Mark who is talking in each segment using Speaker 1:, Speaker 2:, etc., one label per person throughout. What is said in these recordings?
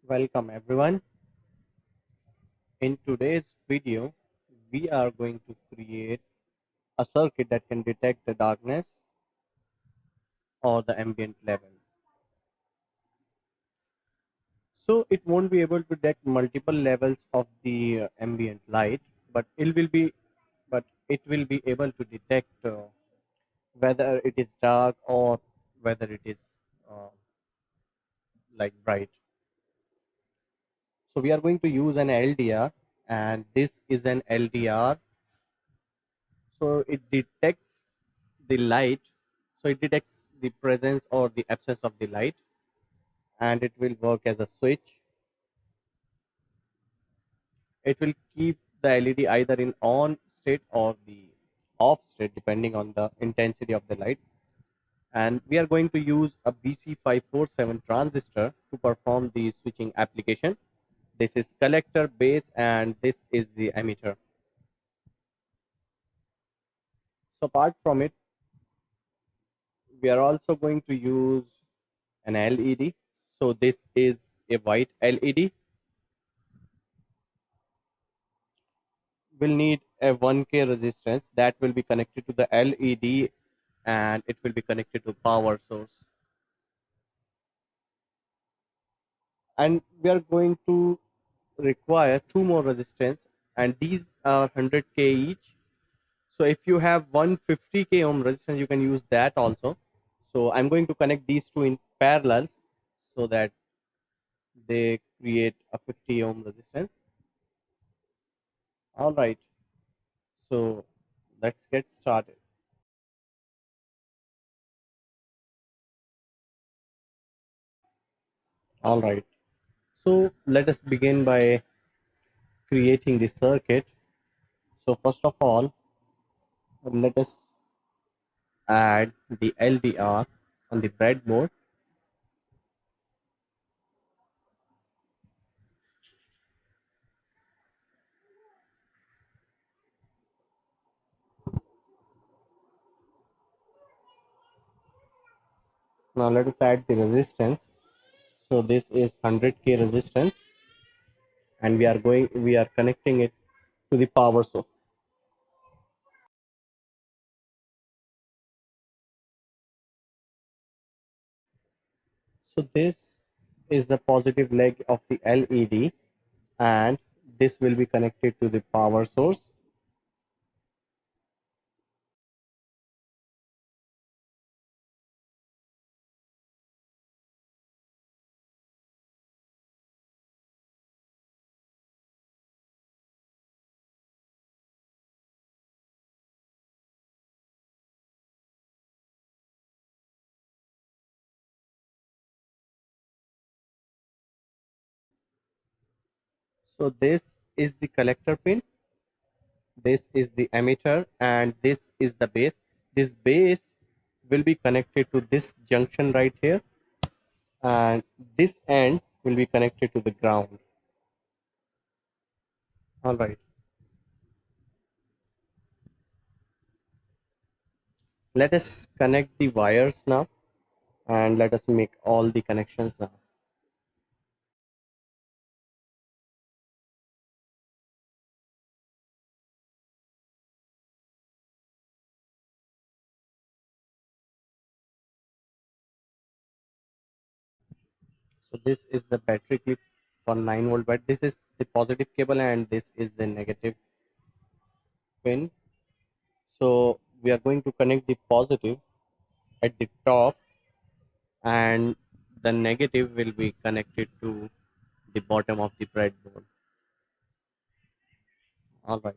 Speaker 1: Welcome everyone. In today's video, we are going to create a circuit that can detect the darkness or the ambient level. So it won't be able to detect multiple levels of the ambient light, but it will be able to detect whether it is dark or whether it is uh, like bright. So we are going to use an LDR, and this is an LDR. So it detects the light, so it detects the presence or the absence of the light, and it will work as a switch. It will keep the LED either in on state or the off state depending on the intensity of the light. And we are going to use a BC547 transistor to perform the switching application. This is collector base and this is the emitter. So apart from it, we are also going to use an LED. So this is a white LED. Will need a 1K resistance that will be connected to the LED, and it will be connected to power source. And we are going to require two more resistance, and these are 100K each. So if you have 150K ohm resistance, you can use that also. So I'm going to connect these two in parallel so that they create a 50 ohm resistance. All right. So let's get started. All right. So let us begin by creating the circuit. So first of all, let us add the LDR on the breadboard. Now let us add the resistance. So this is 100K resistance, and we are connecting it to the power source. So this is the positive leg of the LED, and this will be connected to the power source. So this is the collector pin, this is the emitter, and this is the base. This base will be connected to this junction right here, and this end will be connected to the ground. All right, let us connect the wires now, and let us make all the connections now. So this is the battery clip for 9 volt bat. This is the positive cable, and this is the negative pin. So we are going to connect the positive at the top, and the negative will be connected to the bottom of the breadboard. All right.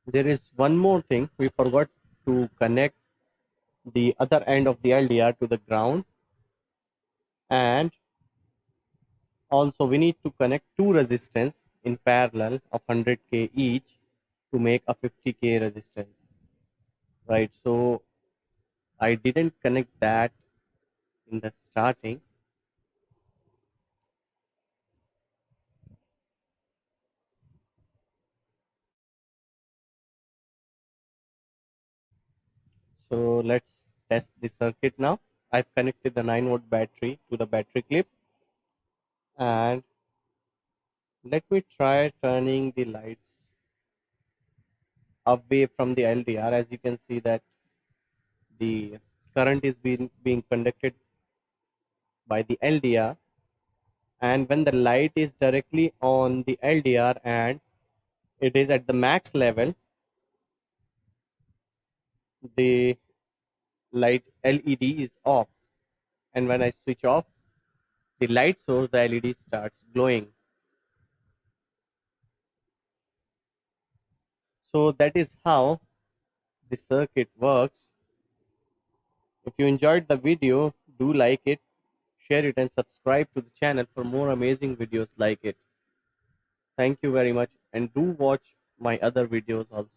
Speaker 1: There is one more thing we forgot to connect the other end of the LDR to the ground, and also we need to connect two resistance in parallel of 100K each to make a 50K resistance, right? So I didn't connect that in the starting. So let's test the circuit now. I've connected the 9-volt battery to the battery clip, and let me try turning the lights away from the LDR. As you can see that the current is being conducted by the LDR, and when the light is directly on the LDR and it is at the max level, the light LED is off, and when I switch off the light source, the LED starts glowing. So that is how the circuit works. If you enjoyed the video, do like it, share it, and subscribe to the channel for more amazing videos like it. Thank you very much, and do watch my other videos also.